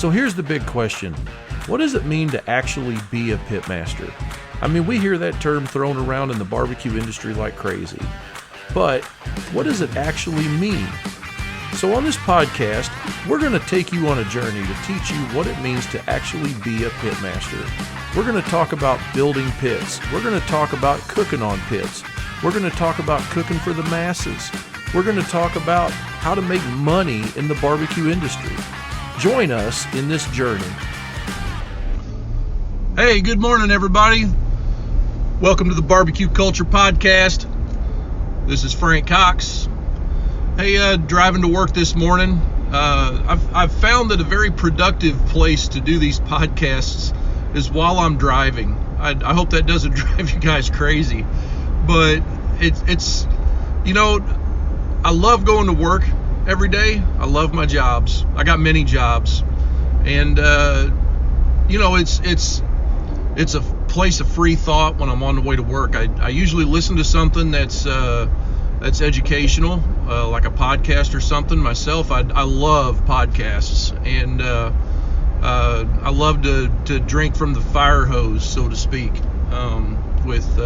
So here's the big question. What does it mean to actually be a pitmaster? I mean, we hear that term thrown around in the barbecue industry like crazy. But what does it actually mean? So on this podcast, we're going to take you on a journey to teach you what it means to actually be a pitmaster. We're going to talk about building pits. We're going to talk about cooking on pits. We're going to talk about cooking for the masses. We're going to talk about how to make money in the barbecue industry. Join us in this journey. Hey, good morning, everybody. Welcome to the Barbecue Culture Podcast. This is Frank Cox. Hey, driving to work this morning. I've found that a very productive place to do these podcasts is while I'm driving. I hope that doesn't drive you guys crazy, but it's you know, I love going to work every day. I love my jobs. I got many jobs, and you know, it's a place of free thought when I'm on the way to work. I usually listen to something that's educational, like a podcast or something. Myself, I love podcasts, and I love to drink from the fire hose, so to speak, with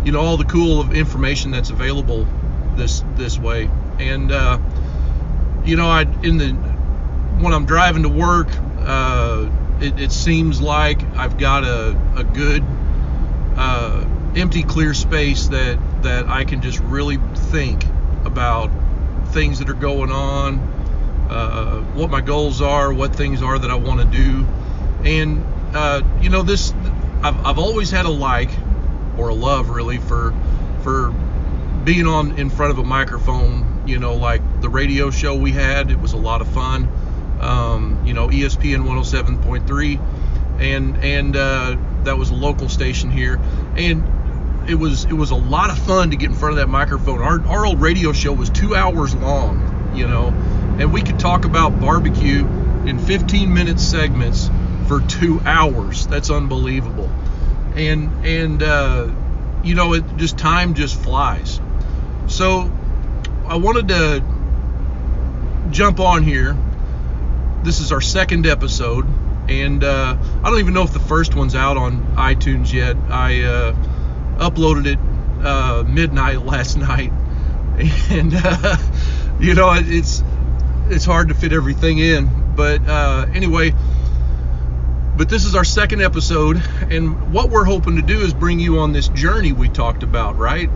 you know, all the cool information that's available this way. And you know, when I'm driving to work, it seems like I've got a good empty, clear space that I can just really think about things that are going on, what my goals are, what things are that I want to do. And you know, I've always had a like or a love, really, for being in front of a microphone. You know, like the radio show we had, it was a lot of fun. You know, ESPN 107.3, and that was a local station here, and it was a lot of fun to get in front of that microphone. Our old radio show was 2 hours long, you know, and we could talk about barbecue in 15-minute segments for 2 hours. That's unbelievable. And you know, time just flies. So I wanted to jump on here. This is our second episode, and I don't even know if the first one's out on iTunes yet. I uploaded it midnight last night, and you know, it's hard to fit everything in, but anyway, but this is our second episode, and what we're hoping to do is bring you on this journey we talked about, right?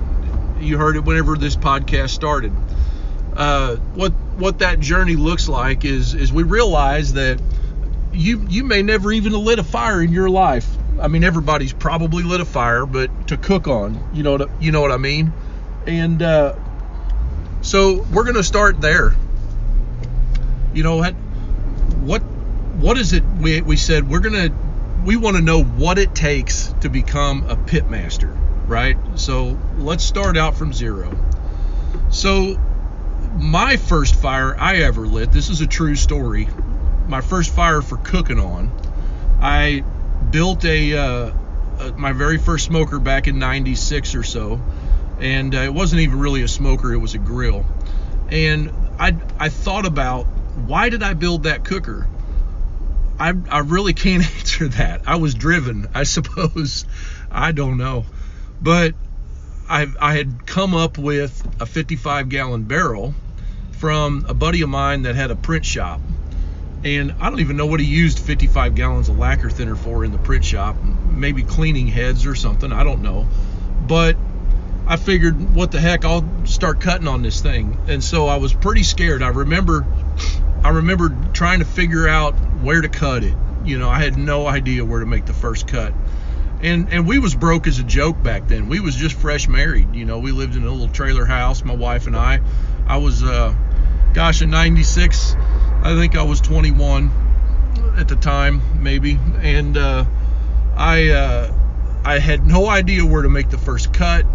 You heard it whenever this podcast started. What that journey looks like is we realize that you may never even have lit a fire in your life. I mean, everybody's probably lit a fire, but to cook on, you know what I mean? And so we're going to start there. You know, what is it? We said we want to know what it takes to become a pitmaster, right? So let's start out from zero. So my first fire I ever lit, this is a true story, my first fire for cooking on, I built my very first smoker back in 96 or so, and it wasn't even really a smoker, it was a grill. And I thought about, why did I build that cooker? I really can't answer that. I was driven, I suppose. I don't know. But I had come up with a 55-gallon barrel from a buddy of mine that had a print shop. And I don't even know what he used 55 gallons of lacquer thinner for in the print shop. Maybe cleaning heads or something, I don't know. But I figured, what the heck, I'll start cutting on this thing. And so I was pretty scared. I remember trying to figure out where to cut it. You know, I had no idea where to make the first cut. And we was broke as a joke back then. We was just fresh married. You know, we lived in a little trailer house, my wife and I. I was, in 96, I think I was 21 at the time, maybe. And I had no idea where to make the first cut.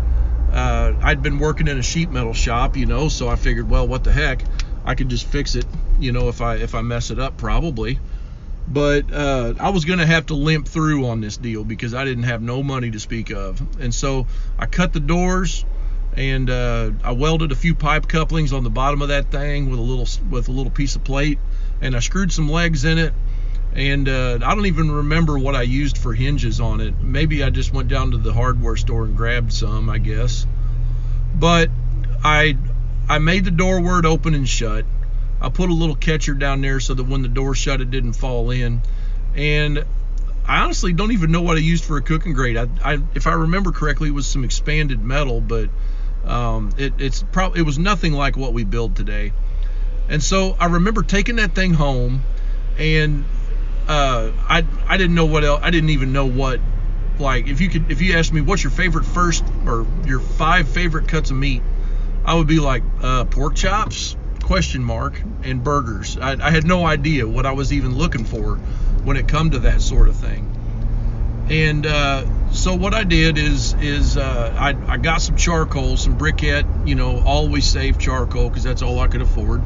I'd been working in a sheet metal shop, you know, so I figured, well, what the heck, I could just fix it, you know, if I mess it up, probably. But I was going to have to limp through on this deal because I didn't have no money to speak of. And so I cut the doors, and I welded a few pipe couplings on the bottom of that thing with a little piece of plate, and I screwed some legs in it. And I don't even remember what I used for hinges on it. Maybe I just went down to the hardware store and grabbed some, I guess. But I made the door where it open and shut. I put a little catcher down there so that when the door shut, it didn't fall in. And I honestly don't even know what I used for a cooking grate. If I remember correctly, it was some expanded metal, but it was nothing like what we build today. And so I remember taking that thing home, and I didn't know what else. I didn't even know what, like, if you asked me what's your favorite first or your 5 favorite cuts of meat, I would be like pork chops ? And burgers. I had no idea what I was even looking for when it come to that sort of thing. And so what I did is I got some charcoal, some briquette, always safe charcoal, because that's all I could afford.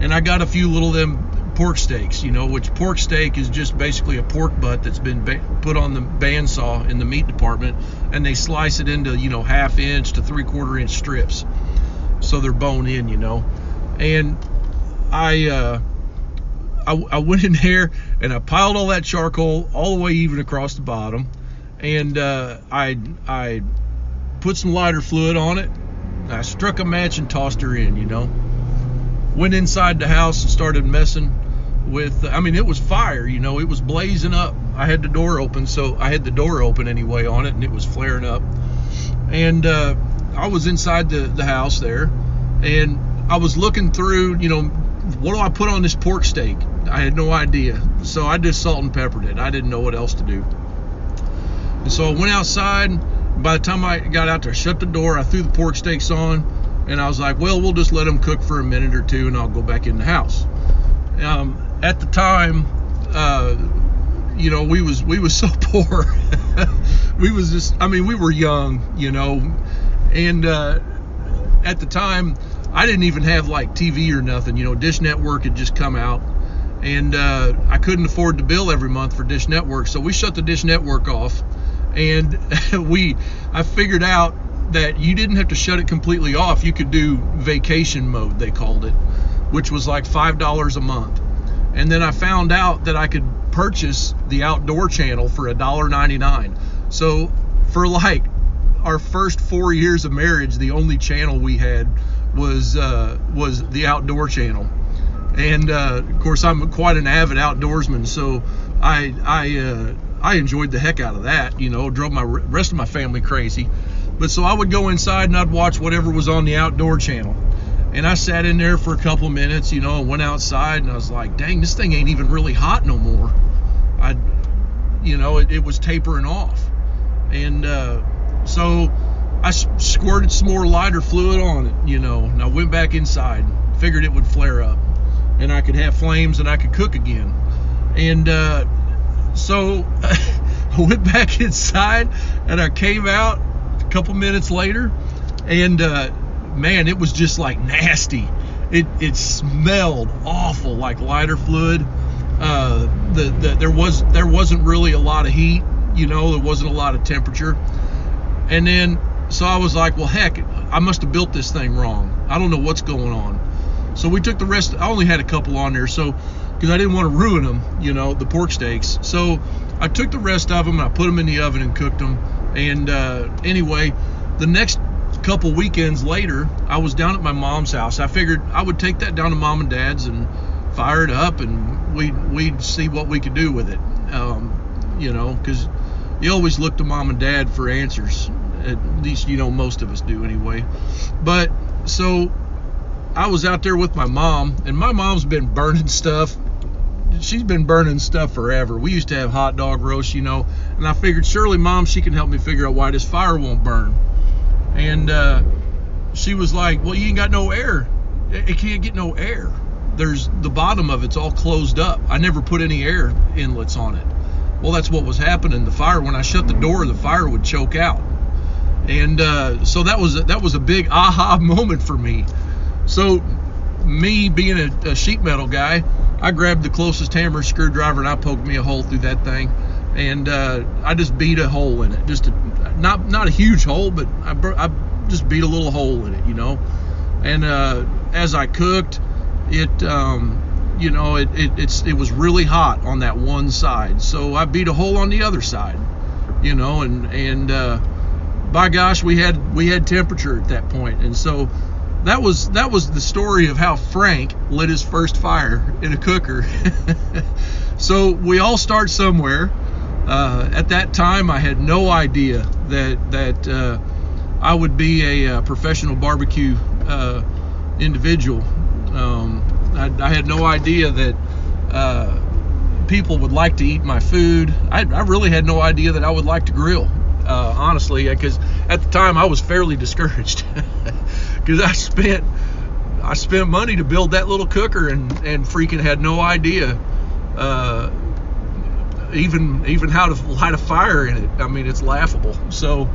And I got a few little of them pork steaks, which pork steak is just basically a pork butt that's been put on the bandsaw in the meat department, and they slice it into 1/2 inch to 3/4 inch strips, so they're bone in, And I went in there and I piled all that charcoal all the way even across the bottom, and I put some lighter fluid on it. I struck a match and tossed her in, Went inside the house and started messing with, it was fire, it was blazing up. I had the door open, so I had the door open anyway on it, and it was flaring up. And I was inside the house there, and I was looking through, what do I put on this pork steak? I had no idea. So I just salt and peppered it. I didn't know what else to do. And so I went outside. By the time I got out there, shut the door, I threw the pork steaks on, and I was like, well, we'll just let them cook for a minute or two, and I'll go back in the house. At the time, we was so poor. We were young, and at the time, I didn't even have like TV or nothing. Dish Network had just come out, and I couldn't afford to bill every month for Dish Network, so we shut the Dish Network off. And I figured out that you didn't have to shut it completely off. You could do vacation mode, they called it, which was like $5 a month. And then I found out that I could purchase the outdoor channel for $1.99. So for like our first 4 years of marriage, the only channel we had was the outdoor channel. And of course, I'm quite an avid outdoorsman, so I enjoyed the heck out of that, drove my rest of my family crazy. But so I would go inside and I'd watch whatever was on the outdoor channel. And I sat in there for a couple of minutes, and went outside, and I was like, dang, this thing ain't even really hot no more. It was tapering off. And so I squirted some more lighter fluid on it, and I went back inside, figured it would flare up, and I could have flames and I could cook again. And so I went back inside, and I came out a couple minutes later, and man, it was just like nasty. It smelled awful, like lighter fluid. There wasn't really a lot of heat, there wasn't a lot of temperature. And then so I was like, well, heck, I must have built this thing wrong. I don't know what's going on. So we took the rest. I only had a couple on there, so because I didn't want to ruin them, the pork steaks. So I took the rest of them and I put them in the oven and cooked them. And anyway, the next couple weekends later, I was down at my mom's house. I figured I would take that down to mom and dad's and fire it up, and we'd see what we could do with it. Because you always look to mom and dad for answers. At least, most of us do anyway. But so I was out there with my mom, and my mom's been burning stuff. She's been burning stuff forever. We used to have hot dog roast, and I figured surely mom, she can help me figure out why this fire won't burn. And she was like, well, you ain't got no air. It can't get no air. There's the bottom of it's all closed up. I never put any air inlets on it. Well, that's what was happening. The fire, when I shut the door, the fire would choke out. And so that was a big aha moment for me. So me being a sheet metal guy, I grabbed the closest hammer screwdriver and I poked me a hole through that thing, and I just beat a hole in it. Just not a huge hole, but I just beat a little hole in it, And as I cooked, it you know, it was really hot on that one side, so I beat a hole on the other side, you know, and by gosh, we had temperature at that point. And so that was the story of how Frank lit his first fire in a cooker. So we all start somewhere. At that time, I had no idea that I would be a professional barbecue individual. I had no idea that people would like to eat my food. I really had no idea that I would like to grill, honestly, because at the time I was fairly discouraged because I spent money to build that little cooker and freaking had no idea even how to light a fire in it. I mean, it's laughable. So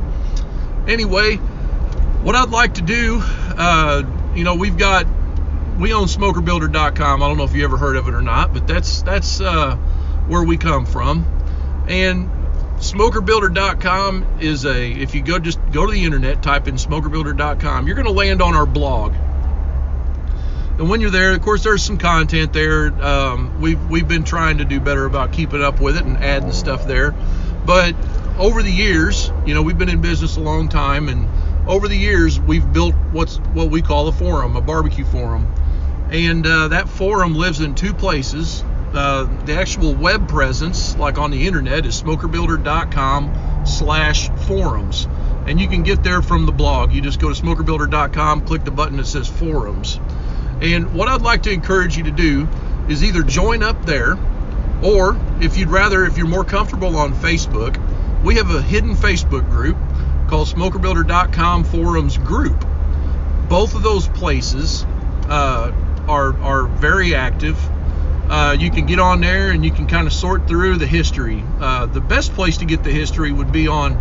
anyway, what I'd like to do, you know, we own smokerbuilder.com. I don't know if you ever heard of it or not, but that's where we come from. And smokerbuilder.com is if you just go to the internet, type in smokerbuilder.com, you're going to land on our blog. And when you're there, of course, there's some content there. We've been trying to do better about keeping up with it and adding stuff there. But over the years, you know, we've been in business a long time, and over the years, we've built what we call a forum, a barbecue forum. And that forum lives in two places. The actual web presence, like on the internet, is smokerbuilder.com/forums. And you can get there from the blog. You just go to smokerbuilder.com, click the button that says forums. And what I'd like to encourage you to do is either join up there, or if you're more comfortable on Facebook, we have a hidden Facebook group called smokerbuilder.com forums group. Both of those places are very active. You can get on there and you can kind of sort through the history. The best place to get the history would be on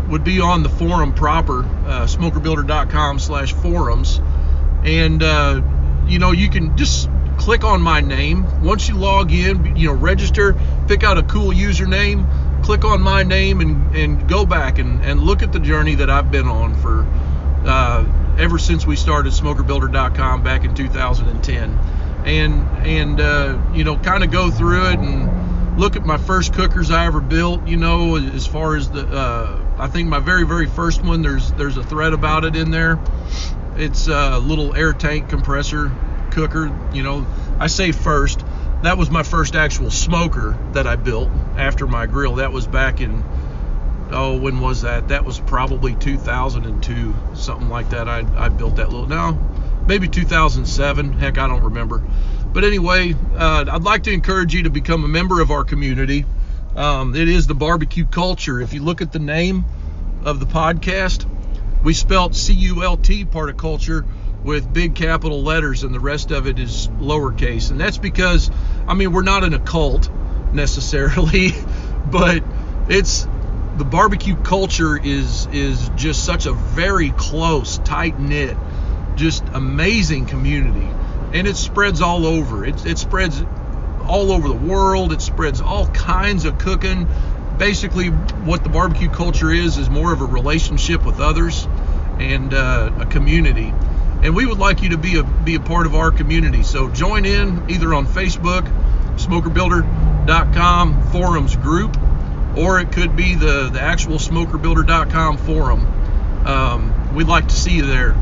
the forum proper, smokerbuilder.com/forums. And you know, you can just click on my name. Once you log in, you know, register, pick out a cool username, click on my name, and go back and look at the journey that I've been on for ever since we started smokerbuilder.com back in 2010. And you know, kind of go through it and look at my first cookers I ever built. You know, as far as I think my very, very first one, there's a thread about it in there. It's a little air tank compressor cooker. You know, I say first, that was my first actual smoker that I built after my grill. That was back in, when was that? That was probably 2002, something like that. I built that maybe 2007. Heck, I don't remember. But anyway, I'd like to encourage you to become a member of our community. It is the barbecue culture. If you look at the name of the podcast, we spelt CULT, part of culture, with big capital letters, and the rest of it is lowercase. And that's because, I mean, we're not in a cult necessarily, but the barbecue culture is just such a very close, tight-knit, just amazing community. And it spreads all over. It spreads all over the world. It spreads all kinds of cooking. Basically, what the barbecue culture is more of a relationship with others and a community. And we would like you to be a part of our community. So join in either on Facebook, smokerbuilder.com forums group, or it could be the actual smokerbuilder.com forum. We'd like to see you there.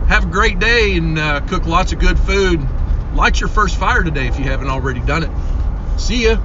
Have a great day and cook lots of good food. Light your first fire today if you haven't already done it. See ya.